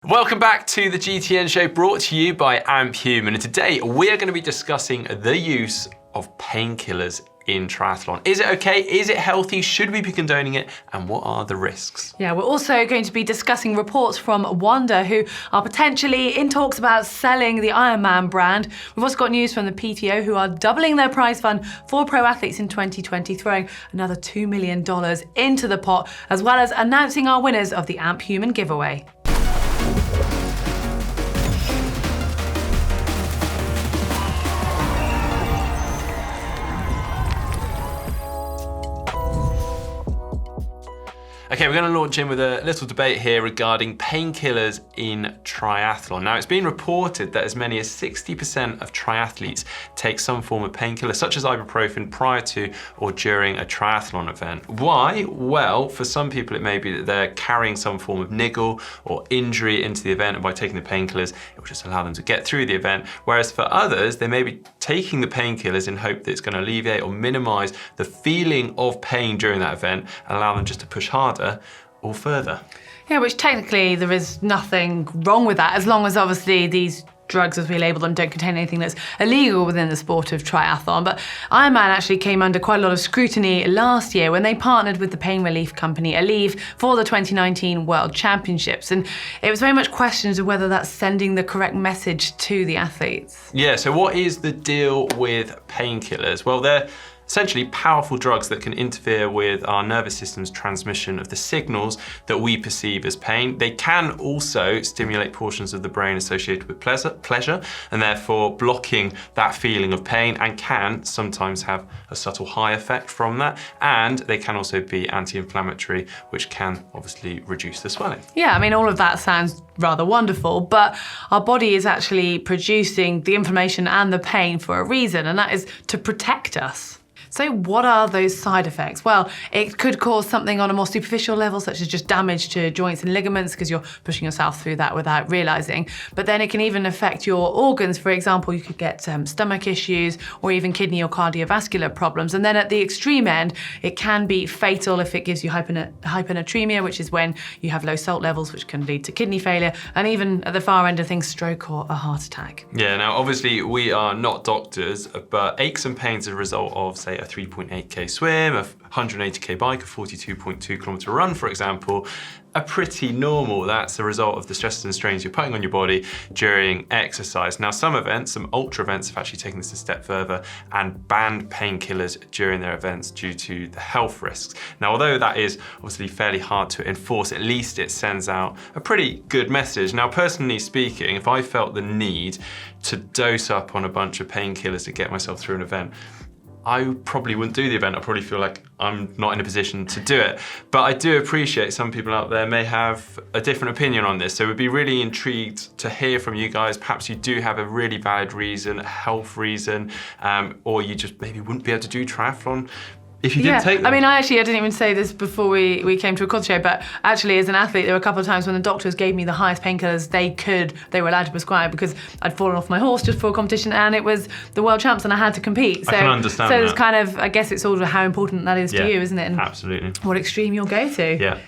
Welcome back to the GTN Show, brought to you by Human. And today we are going to be discussing the use of painkillers in triathlon. Is it okay? Is it healthy? Should we be condoning it? And what are the risks? Yeah, we're also going to be discussing reports from WANDA, who are potentially in talks about selling the Ironman brand. We've also got news from the PTO, who are doubling their prize fund for pro athletes in 2020, throwing another $2 million into the pot, as well as announcing our winners of the Human giveaway. Okay, we're going to launch in with a little debate here regarding painkillers in triathlon. Now, it's been reported that as many as 60% of triathletes take some form of painkiller, such as ibuprofen, prior to or during a triathlon event. Why? Well, for some people, it may be that they're carrying some form of niggle or injury into the event, and by taking the painkillers, it will just allow them to get through the event. Whereas for others, they may be taking the painkillers in hope that it's going to alleviate or minimize the feeling of pain during that event and allow them just to push harder or further. Yeah, which technically there is nothing wrong with that, as long as obviously these drugs, as we label them, don't contain anything that's illegal within the sport of triathlon. But Ironman actually came under quite a lot of scrutiny last year when they partnered with the pain relief company Aleve for the 2019 World Championships. And it was very much questions of whether that's sending the correct message to the athletes. Yeah, so what is the deal with painkillers? Well, they're essentially powerful drugs that can interfere with our nervous system's transmission of the signals that we perceive as pain. They can also stimulate portions of the brain associated with pleasure, and therefore blocking that feeling of pain, and can sometimes have a subtle high effect from that. And they can also be anti-inflammatory, which can obviously reduce the swelling. Yeah, I mean, all of that sounds rather wonderful, but our body is actually producing the inflammation and the pain for a reason, and that is to protect us. So what are those side effects? Well, it could cause something on a more superficial level, such as just damage to joints and ligaments, because you're pushing yourself through that without realizing. But then it can even affect your organs. For example, you could get stomach issues or even kidney or cardiovascular problems. And then at the extreme end, it can be fatal if it gives you hyponatremia, which is when you have low salt levels, which can lead to kidney failure. And even at the far end of things, stroke or a heart attack. Yeah, now obviously we are not doctors, but aches and pains as a result of, say, a 3.8k swim, a 180k bike, a 42.2 kilometer run, for example, are pretty normal. That's the result of the stresses and strains you're putting on your body during exercise. Now, some events, some ultra events, have actually taken this a step further and banned painkillers during their events due to the health risks. Now, although that is obviously fairly hard to enforce, at least it sends out a pretty good message. Now, personally speaking, if I felt the need to dose up on a bunch of painkillers to get myself through an event, I probably wouldn't do the event. I probably feel like I'm not in a position to do it. But I do appreciate some people out there may have a different opinion on this. So we'd be really intrigued to hear from you guys. Perhaps you do have a really valid reason, a health reason, or you just maybe wouldn't be able to do triathlon if you didn't take them. I mean, I didn't even say this before we came to a course show, but actually as an athlete, there were a couple of times when the doctors gave me the highest painkillers they were allowed to prescribe, because I'd fallen off my horse just before a competition and it was the world champs and I had to compete. So, I can understand so that. it's kind of, I guess it's all how important that is to you, isn't it? And absolutely. what extreme you'll go to. Yeah.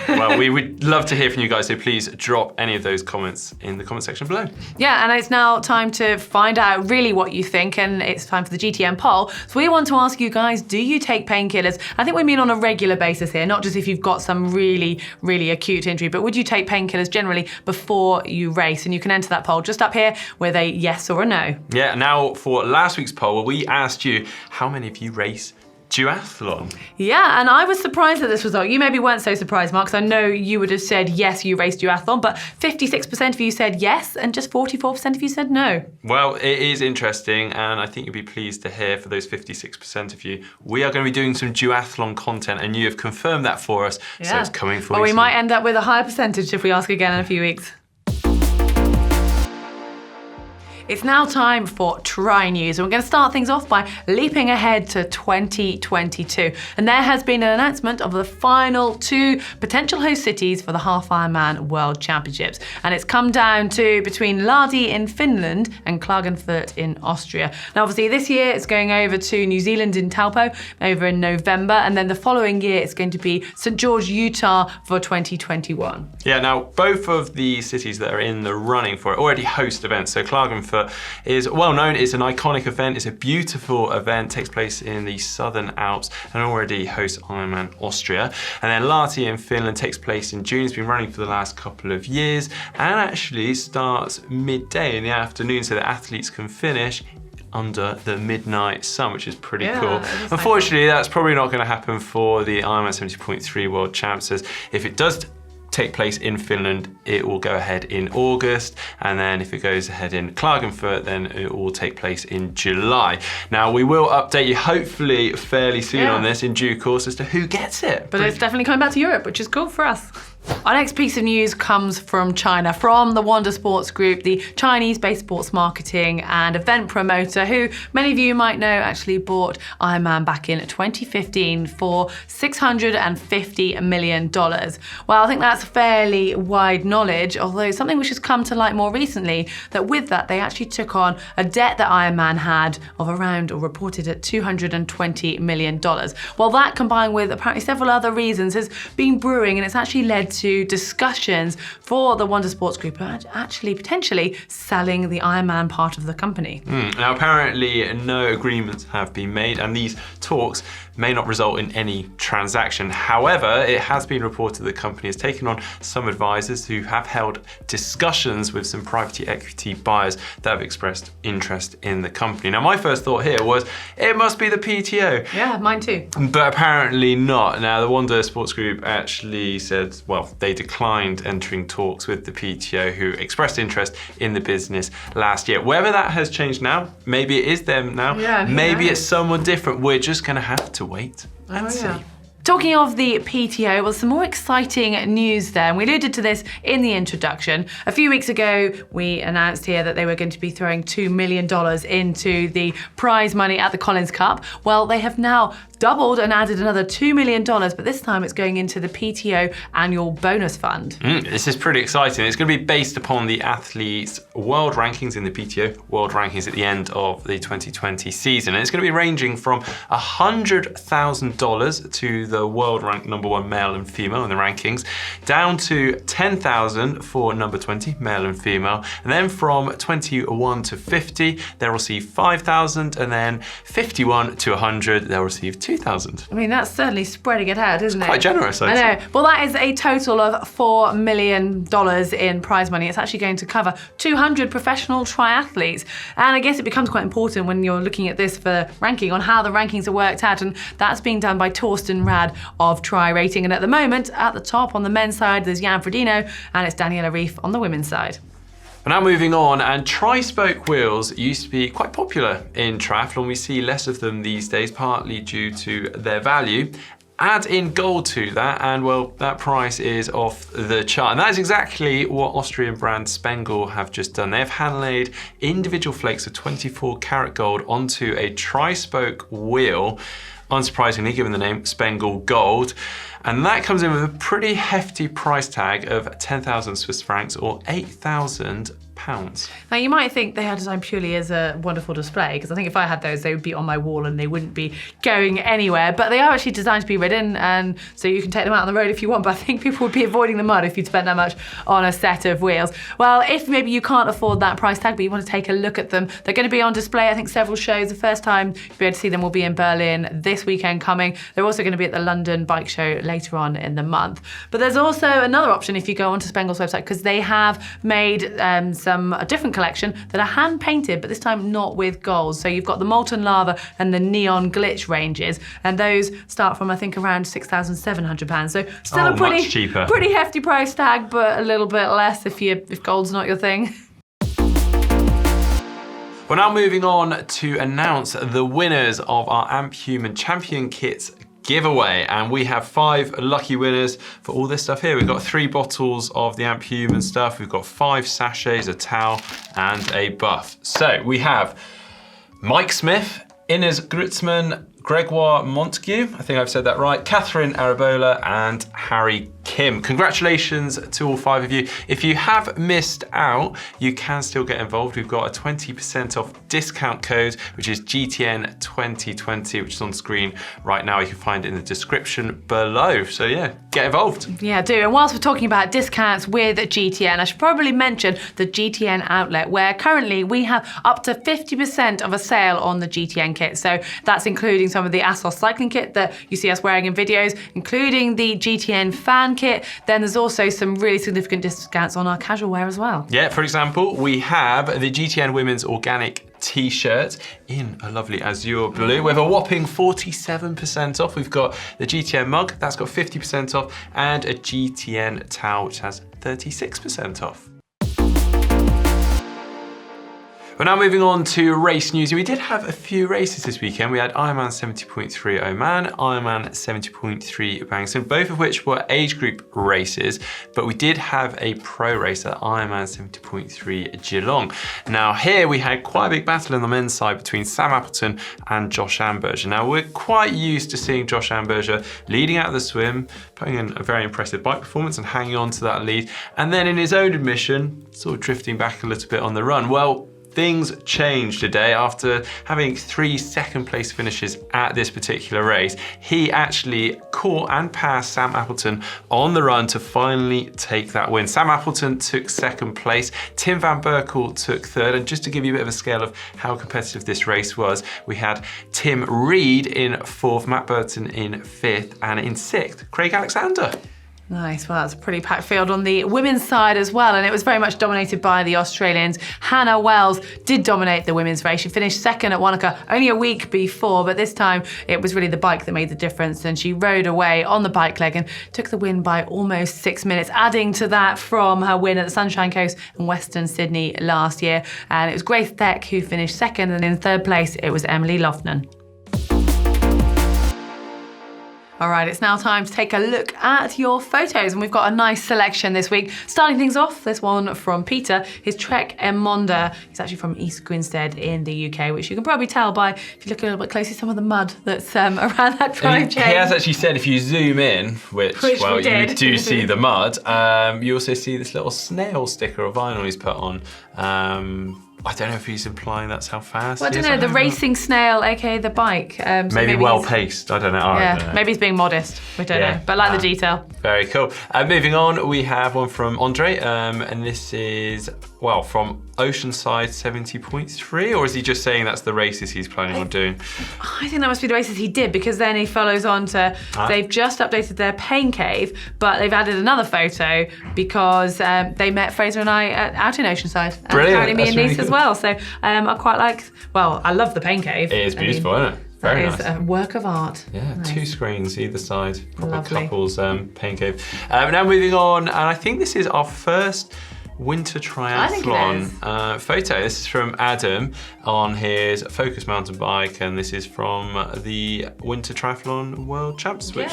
Well, we would love to hear from you guys, so please drop any of those comments in the comment section below. Yeah, and it's now time to find out really what you think, and it's time for the GTN poll. So we want to ask you guys, do you take painkillers? I think we mean on a regular basis here, not just if you've got some really, really acute injury, but would you take painkillers generally before you race? And you can enter that poll just up here with a yes or a no. Yeah, now for last week's poll, we asked you, how many of you race duathlon? Yeah, and I was surprised at this result. You maybe weren't so surprised, Mark, because I know you would have said yes, you raced duathlon, but 56% of you said yes, and just 44% of you said no. Well, it is interesting, and I think you'll be pleased to hear for those 56% of you, we are going to be doing some duathlon content, and you have confirmed that for us, so it's coming for you. Well, we soon. might end up with a higher percentage if we ask again in a few weeks. It's now time for Tri News, and we're going to start things off by leaping ahead to 2022. And there has been an announcement of the final 2 potential host cities for the Half Ironman World Championships. And it's come down to between Lahti in Finland and Klagenfurt in Austria. Now, obviously, this year it's going over to New Zealand in Taupo over in November, and then the following year it's going to be St. George, Utah for 2021. Yeah, now both of the cities that are in the running for it already host events. So Klagenfurt is well known, it's an iconic event, it's a beautiful event, takes place in the Southern Alps and already hosts Ironman Austria. And then Lahti in Finland takes place in June, it's been running for the last couple of years and actually starts midday in the afternoon so that athletes can finish under the midnight sun, which is pretty cool. Unfortunately, that's probably not going to happen for the Ironman 70.3 World Champs. If it does take place in Finland, it will go ahead in August, and then if it goes ahead in Klagenfurt, then it will take place in July. Now, we will update you hopefully fairly soon on this in due course as to who gets it. But it's definitely coming back to Europe, which is cool for us. Our next piece of news comes from China, from the WANDA Sports Group, the Chinese-based sports marketing and event promoter who many of you might know actually bought Ironman back in 2015 for $650 million. Well, I think that's fairly wide knowledge, although something which has come to light more recently, that with that they actually took on a debt that Ironman had of around, or reported at $220 million. Well, that combined with apparently several other reasons has been brewing, and it's actually led to discussions for the WANDA Sports Group actually potentially selling the Ironman part of the company. Now, apparently no agreements have been made, and these talks may not result in any transaction. However, it has been reported the company has taken on some advisors who have held discussions with some private equity buyers that have expressed interest in the company. Now, my first thought here was it must be the PTO. Yeah, mine too. But apparently not. Now, the WANDA Sports Group actually said, well, they declined entering talks with the PTO, who expressed interest in the business last year. Whether that has changed now, maybe it is them now, maybe it's someone different. We're just gonna have to wait and see. Talking of the PTO, well, some more exciting news there, and we alluded to this in the introduction. A few weeks ago, we announced here that they were going to be throwing $2 million into the prize money at the Collins Cup. Well, they have now doubled and added another $2 million, but this time it's going into the PTO annual bonus fund. This is pretty exciting. It's going to be based upon the athletes' world rankings in the PTO world rankings at the end of the 2020 season. And it's going to be ranging from $100,000 to the world rank #1 male and female in the rankings, down to $10,000 for number 20, male and female. And then from 21 to 50, they'll receive $5,000, and then 51 to 100, they'll receive $2,000. I mean, that's certainly spreading it out, isn't it? Quite generous, I know. Well, that is a total of $4 million in prize money. It's actually going to cover 200 professional triathletes. And I guess it becomes quite important when you're looking at this for ranking on how the rankings are worked out. And that's being done by Torsten Rad of Tri Rating. And at the moment, at the top on the men's side, there's Jan Frodeno, and it's Daniela Rief on the women's side. But now moving on, and tri-spoke wheels used to be quite popular in triathlon. We see less of them these days, partly due to their value. Add in gold to that, and well, that price is off the chart. And that is exactly what Austrian brand Spengel have just done. They have hand-laid individual flakes of 24 karat gold onto a tri-spoke wheel, unsurprisingly given the name Spengel Gold. And that comes in with a pretty hefty price tag of 10,000 Swiss francs or £8,000. Now, you might think they are designed purely as a wonderful display, because I think if I had those, they would be on my wall and they wouldn't be going anywhere. But they are actually designed to be ridden, and so you can take them out on the road if you want, but I think people would be avoiding the mud if you'd spent that much on a set of wheels. Well, if maybe you can't afford that price tag, but you want to take a look at them, they're going to be on display, I think, several shows. The first time you'll be able to see them will be in Berlin this weekend coming. They're also going to be at the London Bike Show later on in the month. But there's also another option if you go onto Spengel's website, because they have made a different collection that are hand painted, but this time not with gold. So you've got the Molten Lava and the Neon Glitch ranges, and those start from, I think, around £6,700. So still a pretty hefty price tag, but a little bit less if gold's not your thing. We're now moving on to announce the winners of our Amp Human Champion Kits giveaway, and we have 5 lucky winners for all this stuff here. We've got 3 bottles of the Amp Human stuff, we've got 5 sachets, a towel, and a buff. So we have Mike Smith, Ines Gritzman, Gregoire Montague, I think I've said that right, Catherine Arabola, and Harry Kim. Congratulations to all 5 of you. If you have missed out, you can still get involved. We've got a 20% off discount code, which is GTN 2020, which is on screen right now. You can find it in the description below. So yeah, get involved. Yeah, do. And whilst we're talking about discounts with GTN, I should probably mention the GTN outlet, where currently we have up to 50% of a sale on the GTN kit. So that's including some of the ASOS cycling kit that you see us wearing in videos, including the GTN fan kit. Then there's also some really significant discounts on our casual wear as well. Yeah, for example, we have the GTN Women's Organic t-shirt in a lovely azure blue with a whopping 47% off. We've got the GTN mug, that's got 50% off, and a GTN towel, which has 36% off. We're now moving on to race news. We did have a few races this weekend. We had Ironman 70.3 Oman, Ironman 70.3 Bangson, both of which were age group races, but we did have a pro race at Ironman 70.3 Geelong. Now here we had quite a big battle on the men's side between Sam Appleton and Josh Amberger. Now we're quite used to seeing Josh Amberger leading out of the swim, putting in a very impressive bike performance and hanging on to that lead, and then in his own admission, sort of drifting back a little bit on the run. Well, things changed today after having 3 second place finishes at this particular race. He actually caught and passed Sam Appleton on the run to finally take that win. Sam Appleton took second place, Tim van Berkel took third, and just to give you a bit of a scale of how competitive this race was, we had Tim Reed in fourth, Matt Burton in fifth, and in sixth, Craig Alexander. Nice, well that's a pretty packed field on the women's side as well, and it was very much dominated by the Australians. Hannah Wells did dominate the women's race. She finished second at Wanaka only a week before, but this time it was really the bike that made the difference, and she rode away on the bike leg and took the win by almost 6 minutes, adding to that from her win at the Sunshine Coast in Western Sydney last year. And it was Grace Theck who finished second, and in third place it was Emily Loughnan. All right, it's now time to take a look at your photos, and we've got a nice selection this week. Starting things off, this one from Peter, his Trek Emonda. He's actually from East Grinstead in the UK, which you can probably tell by, if you look a little bit closely, some of the mud that's around that drive chain. He has actually said if you zoom in, which well, you do see the mud, you also see this little snail sticker of vinyl he's put on. I don't know if he's implying that's how fast well, I don't know, the racing snail, aka the bike. So maybe well paced, I don't know. Yeah, I don't know. Maybe he's being modest, we don't know, but I like the detail. Very cool. Moving on, we have one from Andre, and this is, well, from Oceanside 70.3, or is he just saying that's the races he's planning on doing? I think that must be the races he did, because then he follows on to, they've just updated their pain cave, but they've added another photo because they met Fraser and I out in Oceanside. Brilliant. Apparently me and Nice as well. So I quite like, well, I love the pain cave. It is beautiful, isn't it? Very nice. That is a work of art. Yeah, nice. 2 screens either side. Proper Lovely. couples pain cave. Now moving on, and I think this is our first winter triathlon photo. This is from Adam on his Focus mountain bike, and this is from the Winter Triathlon World Champs, which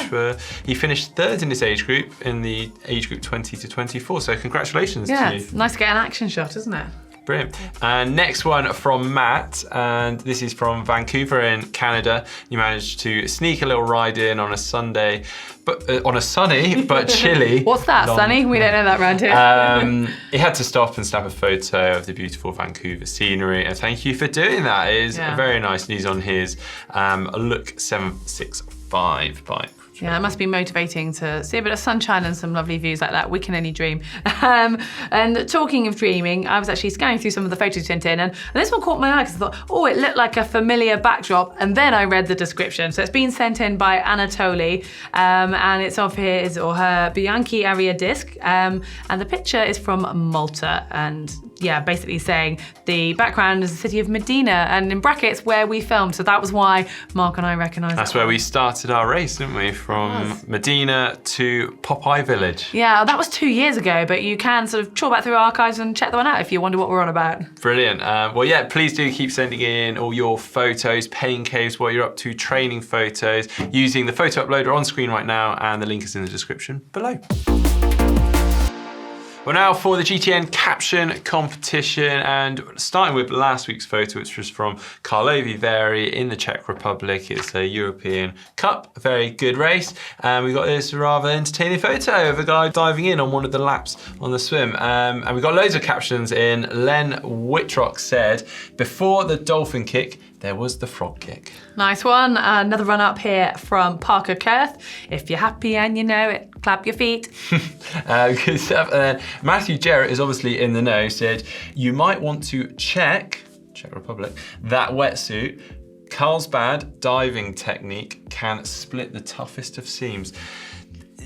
he finished third in his age group, in the age group 20 to 24. So congratulations to you. It's nice to get an action shot, isn't it? Brilliant. And next one from Matt, and this is from Vancouver in Canada. You managed to sneak a little ride in on a Sunday, but on a sunny but chilly. What's that, sunny? We don't know that around here. He had to stop and snap a photo of the beautiful Vancouver scenery, and thank you for doing that. It is very nice. And he's on his Look 765 bike. Yeah, it must be motivating to see a bit of sunshine and some lovely views like that. We can only dream. And talking of dreaming, I was actually scanning through some of the photos sent in, and this one caught my eye because I thought, oh, it looked like a familiar backdrop, and then I read the description. So it's been sent in by Anatoly, and it's of his or her Bianchi Aria disc, and the picture is from Malta, and yeah, basically saying the background is the city of Medina, and in brackets where we filmed. So that was why Mark and I recognised That's where we started our race, didn't we? From Medina to Popeye Village. Yeah, that was 2 years ago, but you can sort of trawl back through archives and check that one out if you wonder what we're on about. Brilliant. Well, yeah, please do keep sending in all your photos, pain caves, what you're up to, training photos, using the photo uploader on screen right now, and the link is in the description below. Well, now for the GTN Caption Competition, and starting with last week's photo, which was from Karlovy Vary in the Czech Republic. It's a European Cup, a very good race. And we got this rather entertaining photo of a guy diving in on one of the laps on the swim. And we got loads of captions in. Len Whitrock said, "Before the dolphin kick, there was the frog kick." Nice one. Another run up here from Parker Kurth. "If you're happy and you know it, clap your feet." Good stuff. And then Matthew Jarrett is obviously in the know, said, "You might want to Czech Republic, that wetsuit. Carlsbad diving technique can split the toughest of seams."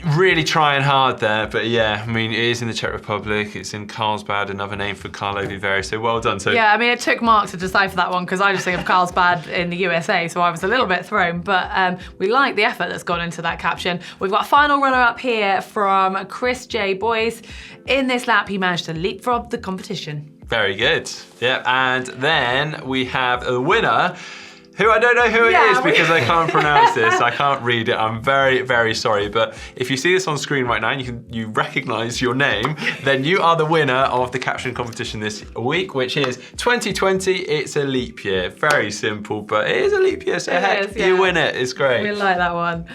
Really trying hard there, but yeah, I mean, it is in the Czech Republic, it's in Carlsbad, another name for Karlovy Vary, so well done. So yeah, I mean, it took Mark to decipher that one because I just think of Carlsbad in the USA, so I was a little bit thrown, but we like the effort that's gone into that caption. We've got a final runner-up here from Chris J. Boyce. In this lap, he managed to leapfrog the competition. Very good. Yeah, and then we have a winner who I don't know who it is because I can't pronounce this. I can't read it. I'm very, very sorry. But if you see this on screen right now and you recognise your name, then you are the winner of the caption competition this week, which is 2020. It's a leap year. Very simple, but it is a leap year. So heck, you win it. It's great. We like that one.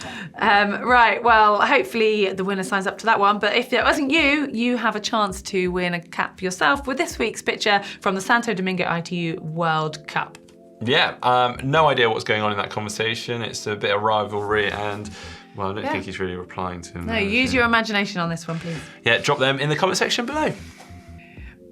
Right, well, hopefully the winner signs up to that one. But if it wasn't you, you have a chance to win a cap yourself with this week's picture from the Santo Domingo ITU World Cup. Yeah, no idea what's going on in that conversation. It's a bit of rivalry and, well, I don't think he's really replying to him. No, use your imagination on this one, please. Yeah, drop them in the comment section below.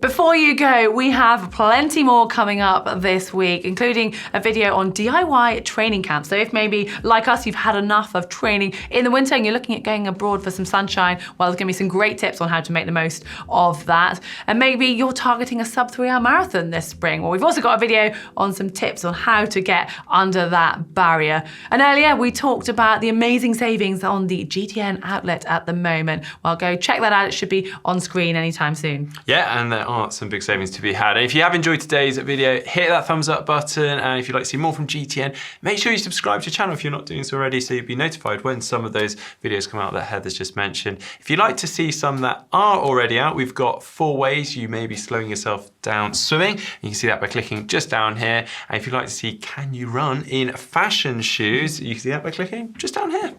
Before you go, we have plenty more coming up this week, including a video on DIY training camps. So if maybe, like us, you've had enough of training in the winter and you're looking at going abroad for some sunshine, well, there's gonna be some great tips on how to make the most of that. And maybe you're targeting a sub 3 hour marathon this spring. Well, we've also got a video on some tips on how to get under that barrier. And earlier, we talked about the amazing savings on the GTN outlet at the moment. Well, go check that out. It should be on screen anytime soon. Yeah, and there are some big savings to be had. And if you have enjoyed today's video, hit that thumbs up button. And if you'd like to see more from GTN, make sure you subscribe to the channel if you're not doing so already, so you'll be notified when some of those videos come out that Heather's just mentioned. If you'd like to see some that are already out, we've got 4 ways you may be slowing yourself down swimming. You can see that by clicking just down here. And if you'd like to see, can you run in fashion shoes, you can see that by clicking just down here.